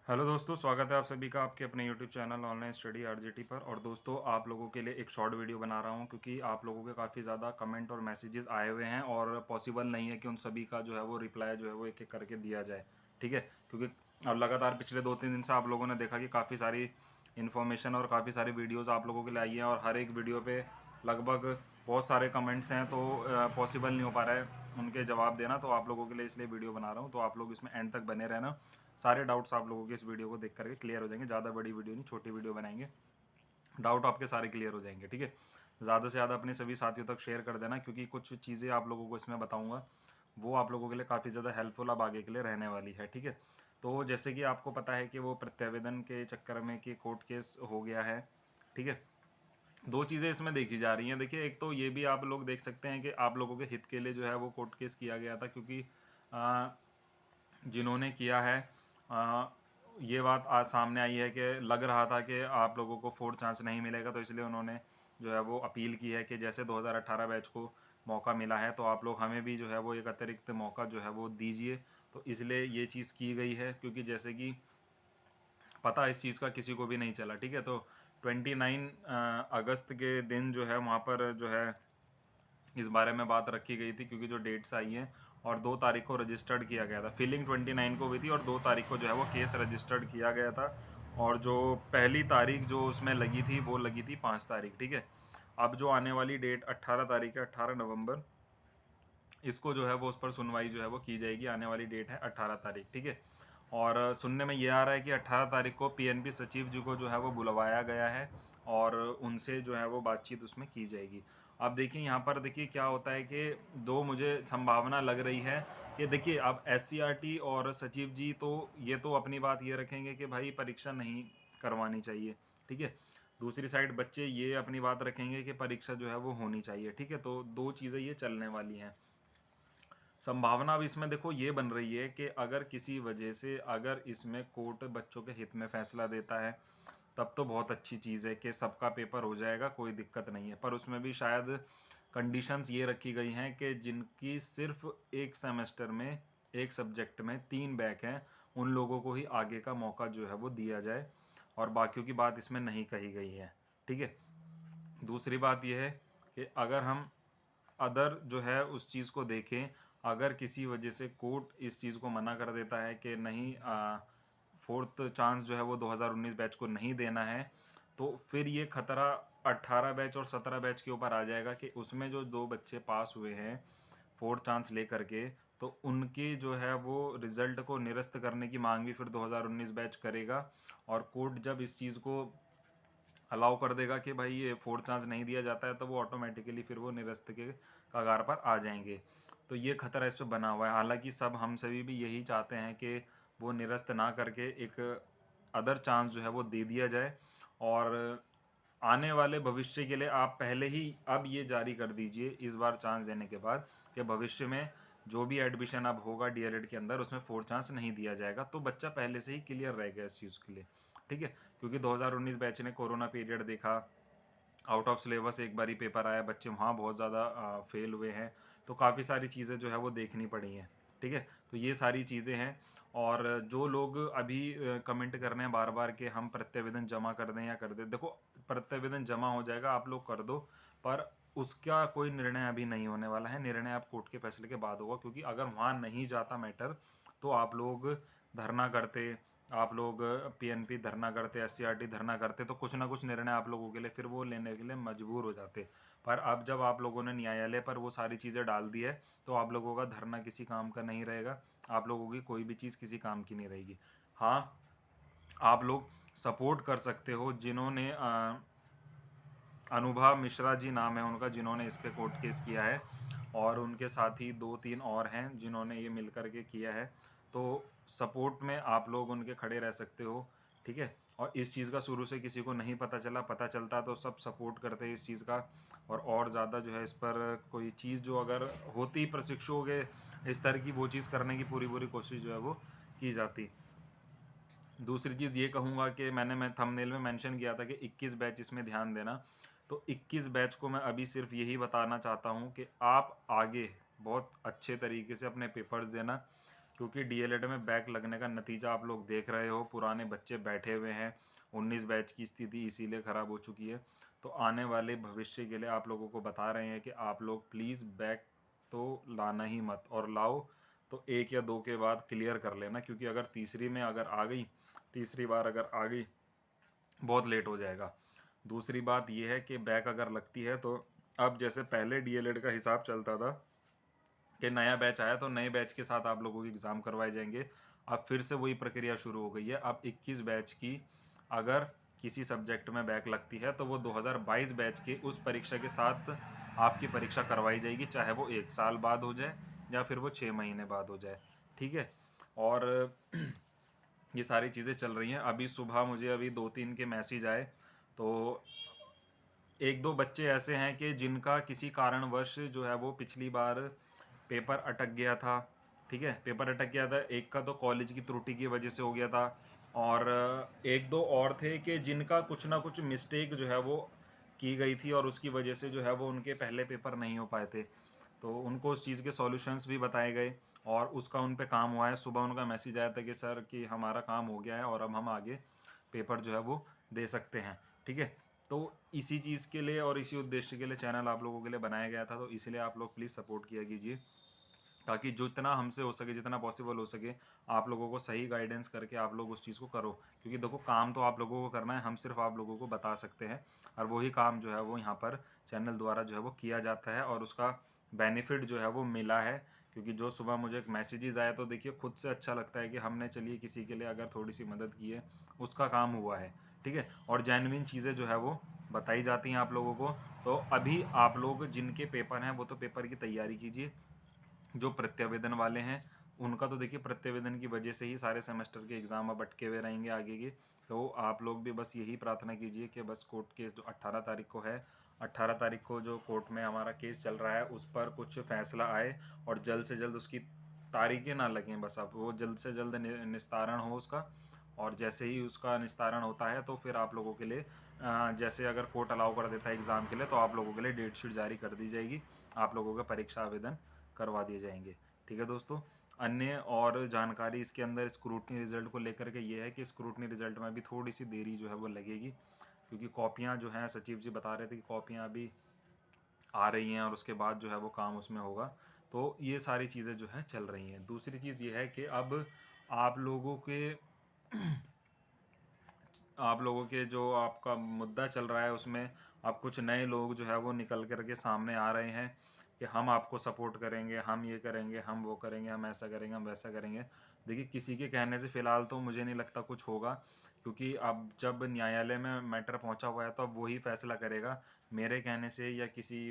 Hello दोस्तों, स्वागत है आप सभी का आपके अपने YouTube channel online study RJT पर। और दोस्तों, आप लोगों के लिए एक शॉर्ट वीडियो बना रहा हूं क्योंकि आप लोगों के काफ़ी ज़्यादा कमेंट और मैसेजेस आए हुए हैं और पॉसिबल नहीं है कि उन सभी का जो है वो रिप्लाई जो है वो एक एक करके दिया जाए। ठीक है, क्योंकि अब लगातार पिछले 2-3 दिन से आप लोगों ने देखा कि काफ़ी सारी इन्फॉर्मेशन और काफ़ी सारी वीडियोज़ आप लोगों के लिए आई हैं और हर एक वीडियो पे लगभग बहुत सारे कमेंट्स हैं, तो पॉसिबल नहीं हो पा रहा है उनके जवाब देना। तो आप लोगों के लिए इसलिए वीडियो बना रहा हूँ, तो आप लोग इसमें एंड तक बने रहना। सारे डाउट्स आप लोगों के इस वीडियो को देख करके क्लियर हो जाएंगे। ज़्यादा बड़ी वीडियो नहीं, छोटी वीडियो बनाएंगे, डाउट आपके सारे क्लियर हो जाएंगे। ठीक है, ज़्यादा से ज़्यादा अपने सभी साथियों तक शेयर कर देना क्योंकि कुछ चीज़ें आप लोगों को इसमें बताऊंगा वो आप लोगों के लिए काफ़ी ज़्यादा हेल्पफुल अब आगे के लिए रहने वाली है। ठीक है, तो जैसे कि आपको पता है कि वो प्रत्यावेदन के चक्कर में कि कोर्ट केस हो गया है। ठीक है, दो चीज़ें इसमें देखी जा रही हैं। देखिए, एक तो ये भी आप लोग देख सकते हैं कि आप लोगों के हित के लिए जो है वो कोर्ट केस किया गया था क्योंकि जिन्होंने किया है आ, ये बात आज सामने आई है कि लग रहा था कि आप लोगों को फोर्थ चांस नहीं मिलेगा, तो इसलिए उन्होंने जो है वो अपील की है कि जैसे 2018 बैच को मौका मिला है तो आप लोग हमें भी जो है वो एक अतिरिक्त मौका जो है वो दीजिए। तो इसलिए ये चीज़ की गई है क्योंकि जैसे कि पता इस चीज़ का किसी को भी नहीं चला। ठीक है, तो 29 अगस्त के दिन जो है वहाँ पर जो है इस बारे में बात रखी गई थी क्योंकि जो डेट्स आई हैं और 2 तारीख को रजिस्टर्ड किया गया था। फिलिंग 29 को हुई थी और 2 तारीख को जो है वो केस रजिस्टर्ड किया गया था। और जो पहली तारीख जो उसमें लगी थी वो लगी थी 5 तारीख। ठीक है, अब जो आने वाली डेट 18 तारीख है, 18 नवंबर, इसको जो है वो उस पर सुनवाई जो है वो की जाएगी। आने वाली डेट है 18 तारीख। ठीक है, और सुनने में ये आ रहा है कि 18 तारीख को पीएनपी सचिव जी को जो है वो बुलवाया गया है और उनसे जो है वो बातचीत उसमें की जाएगी। अब देखिए यहाँ पर देखिए क्या होता है कि दो मुझे संभावना लग रही है कि देखिए अब एससीईआरटी और सचिव जी तो ये तो अपनी बात ये रखेंगे कि भाई परीक्षा नहीं करवानी चाहिए। ठीक है, दूसरी साइड बच्चे ये अपनी बात रखेंगे कि परीक्षा जो है वो होनी चाहिए। ठीक है, तो दो चीज़ें ये चलने वाली हैं। संभावना अब इसमें देखो ये बन रही है कि अगर किसी वजह से अगर इसमें कोर्ट बच्चों के हित में फैसला देता है तब तो बहुत अच्छी चीज़ है कि सबका पेपर हो जाएगा, कोई दिक्कत नहीं है। पर उसमें भी शायद कंडीशंस ये रखी गई हैं कि जिनकी सिर्फ एक सेमेस्टर में एक सब्जेक्ट में 3 बैक हैं उन लोगों को ही आगे का मौका जो है वो दिया जाए और बाकियों की बात इसमें नहीं कही गई है। ठीक है, दूसरी बात यह है कि अगर हम अदर जो है उस चीज़ को देखें, अगर किसी वजह से कोर्ट इस चीज़ को मना कर देता है कि नहीं, फोर्थ चांस जो है वो 2019 बैच को नहीं देना है, तो फिर ये खतरा 18 बैच और 17 बैच के ऊपर आ जाएगा कि उसमें जो 2 बच्चे पास हुए हैं फोर्थ चांस ले करके, तो उनके जो है वो रिजल्ट को निरस्त करने की मांग भी फिर 2019 बैच करेगा। और कोर्ट जब इस चीज़ को अलाउ कर देगा कि भाई ये फोर्थ चांस नहीं दिया जाता है, तो वो ऑटोमेटिकली फिर वो निरस्त के कगार पर आ जाएंगे। तो ये खतरा इस पर बना हुआ है। हालांकि सब हम सभी भी यही चाहते हैं कि वो निरस्त ना करके एक अदर चांस जो है वो दे दिया जाए। और आने वाले भविष्य के लिए आप पहले ही अब ये जारी कर दीजिए इस बार चांस देने के बाद कि भविष्य में जो भी एडमिशन अब होगा डीएलएड के अंदर उसमें फोर्थ चांस नहीं दिया जाएगा, तो बच्चा पहले से ही क्लियर रहेगा इस चीज़ के लिए। ठीक है, क्योंकि 2019 बैच ने कोरोना पीरियड देखा, आउट ऑफ सिलेबस एक बारी पेपर आया, बच्चे वहाँ बहुत ज़्यादा फेल हुए हैं, तो काफ़ी सारी चीज़ें जो है वो देखनी पड़ी हैं। ठीक है, तो ये सारी चीज़ें हैं। और जो लोग अभी कमेंट कर रहे हैं बार बार कि हम प्रत्यावेदन जमा कर दें या कर दें, देखो प्रत्यावेदन जमा हो जाएगा, आप लोग कर दो, पर उसका कोई निर्णय अभी नहीं होने वाला है। निर्णय आप कोर्ट के फैसले के बाद होगा क्योंकि अगर वहाँ नहीं जाता मैटर तो आप लोग धरना करते, आप लोग पीएनपी धरना करते, एससीईआरटी धरना करते, तो कुछ ना कुछ निर्णय आप लोगों के लिए फिर वो लेने के लिए मजबूर हो जाते। पर अब जब आप लोगों ने न्यायालय पर वो सारी चीज़ें डाल दी है तो आप लोगों का धरना किसी काम का नहीं रहेगा, आप लोगों की कोई भी चीज़ किसी काम की नहीं रहेगी। हाँ, आप लोग सपोर्ट कर सकते हो जिन्होंने अनुभा मिश्रा जी नाम है उनका, जिन्होंने इस पे कोर्ट केस किया है और उनके साथ ही 2-3 और हैं जिन्होंने ये मिल कर के किया है। तो सपोर्ट में आप लोग उनके खड़े रह सकते हो। ठीक है, और इस चीज़ का शुरू से किसी को नहीं पता चला, पता चलता तो सब सपोर्ट करते हैं इस चीज़ का। और ज़्यादा जो है इस पर कोई चीज़ जो अगर होती प्रशिक्षुओं के स्तर की, वो चीज़ करने की पूरी पूरी कोशिश जो है वो की जाती। दूसरी चीज़ ये कहूँगा कि मैं थंबनेल में मेंशन किया था कि 21 बैच इसमें ध्यान देना। तो 21 बैच को मैं अभी सिर्फ यही बताना चाहता हूँ कि आप आगे बहुत अच्छे तरीके से अपने पेपर्स देना क्योंकि डीएलएड में बैक लगने का नतीजा आप लोग देख रहे हो, पुराने बच्चे बैठे हुए हैं, 19 बैच की स्थिति इसीलिए ख़राब हो चुकी है। तो आने वाले भविष्य के लिए आप लोगों को बता रहे हैं कि आप लोग प्लीज़ बैक तो लाना ही मत, और लाओ तो 1 या 2 के बाद क्लियर कर लेना, क्योंकि अगर तीसरी में अगर आ गई, तीसरी बार अगर आ गई, बहुत लेट हो जाएगा। दूसरी बात यह है कि बैक अगर लगती है तो अब जैसे पहले डीएलएड का हिसाब चलता था कि नया बैच आया तो नए बैच के साथ आप लोगों के एग्ज़ाम करवाए जाएंगे, अब फिर से वही प्रक्रिया शुरू हो गई है। अब 21 बैच की अगर किसी सब्जेक्ट में बैक लगती है तो वो 2022 बैच के उस परीक्षा के साथ आपकी परीक्षा करवाई जाएगी, चाहे वो 1 साल बाद हो जाए या फिर वो 6 महीने बाद हो जाए। ठीक है। और ये सारी चीज़ें चल रही हैं। अभी सुबह मुझे अभी 2-3 के मैसेज आए, तो एक दो बच्चे ऐसे हैं कि जिनका किसी कारणवश जो है वो पिछली बार पेपर अटक गया था। ठीक है, पेपर अटक गया था, एक का तो कॉलेज की त्रुटि की वजह से हो गया था, और एक दो और थे कि जिनका कुछ ना कुछ मिस्टेक जो है वो की गई थी और उसकी वजह से जो है वो उनके पहले पेपर नहीं हो पाए थे। तो उनको उस चीज़ के सॉल्यूशंस भी बताए गए और उसका उन पे काम हुआ है। सुबह उनका मैसेज आया था कि सर कि हमारा काम हो गया है और अब हम आगे पेपर जो है वो दे सकते हैं। ठीक है। तो इसी चीज़ के लिए और इसी उद्देश्य के लिए चैनल आप लोगों के लिए बनाया गया था, तो इसलिए आप लोग प्लीज़ सपोर्ट किया कीजिए, ताकि जितना हमसे हो सके, जितना पॉसिबल हो सके, आप लोगों को सही गाइडेंस करके आप लोग उस चीज़ को करो। क्योंकि देखो काम तो आप लोगों को करना है, हम सिर्फ आप लोगों को बता सकते हैं, और वही काम जो है वो यहाँ पर चैनल द्वारा जो है वो किया जाता है और उसका बेनिफिट जो है वो मिला है। क्योंकि जो सुबह मुझे मैसेजेस आया तो देखिए खुद से अच्छा लगता है कि हमने चलिए किसी के लिए अगर थोड़ी सी मदद की है, उसका काम हुआ है। ठीक है। और जेन्युइन चीज़ें जो है वो बताई जाती हैं आप लोगों को। तो अभी आप लोग जिनके पेपर हैं वो तो पेपर की तैयारी कीजिए, जो प्रत्यावेदन वाले हैं उनका तो देखिए प्रत्यावेदन की वजह से ही सारे सेमेस्टर के एग्ज़ाम अब अटके हुए रहेंगे आगे के। तो आप लोग भी बस यही प्रार्थना कीजिए कि बस कोर्ट केस जो 18 तारीख को है, 18 तारीख को जो कोर्ट में हमारा केस चल रहा है उस पर कुछ फैसला आए और जल्द से जल्द उसकी तारीखें ना लगें, बस अब वो जल्द से जल्द निस्तारण हो उसका। और जैसे ही उसका निस्तारण होता है तो फिर आप लोगों के लिए जैसे अगर कोर्ट अलाउ कर देता है एग्ज़ाम के लिए तो आप लोगों के लिए डेट शीट जारी कर दी जाएगी, आप लोगों का परीक्षा आवेदन करवा दिए जाएंगे। ठीक है दोस्तों। अन्य और जानकारी इसके अंदर स्क्रूटनी रिजल्ट को लेकर के ये है कि स्क्रूटनी रिजल्ट में भी थोड़ी सी देरी जो है वो लगेगी, क्योंकि कॉपियाँ जो हैं सचिव जी बता रहे थे कि कॉपियाँ अभी आ रही हैं और उसके बाद जो है वो काम उसमें होगा। तो ये सारी चीज़ें जो हैं चल रही हैं। दूसरी चीज़ ये है कि अब आप लोगों के आप लोगों के जो आपका मुद्दा चल रहा है उसमें अब कुछ नए लोग जो है वो निकल कर के सामने आ रहे हैं कि हम आपको सपोर्ट करेंगे, हम ये करेंगे, हम वो करेंगे, हम ऐसा करेंगे, हम वैसा करेंगे। देखिए किसी के कहने से फ़िलहाल तो मुझे नहीं लगता कुछ होगा, क्योंकि अब जब न्यायालय में मैटर पहुंचा हुआ है तो अब वही फैसला करेगा। मेरे कहने से या किसी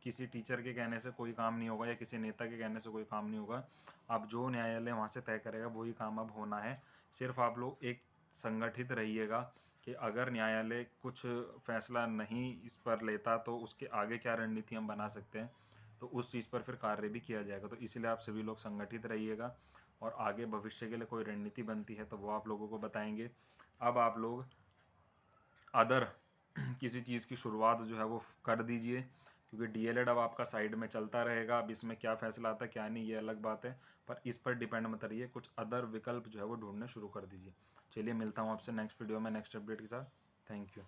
किसी टीचर के कहने से कोई काम नहीं होगा या किसी नेता के कहने से कोई काम नहीं होगा। अब जो न्यायालय वहाँ से तय करेगा वही काम अब होना है। सिर्फ आप लोग एक संगठित रहिएगा कि अगर न्यायालय कुछ फैसला नहीं इस पर लेता तो उसके आगे क्या रणनीति हम बना सकते हैं, तो उस चीज़ पर फिर कार्य भी किया जाएगा। तो इसलिए आप सभी लोग संगठित रहिएगा और आगे भविष्य के लिए कोई रणनीति बनती है तो वो आप लोगों को बताएंगे। अब आप लोग अदर किसी चीज़ की शुरुआत जो है वो कर दीजिए, क्योंकि डीएलएड अब आपका साइड में चलता रहेगा। अब इसमें क्या फ़ैसला आता है क्या नहीं ये अलग बात है, पर इस पर डिपेंड मत रहिए, कुछ अदर विकल्प जो है वो ढूंढने शुरू कर दीजिए। चलिए मिलता हूँ आपसे नेक्स्ट वीडियो में नेक्स्ट अपडेट के साथ। Thank you.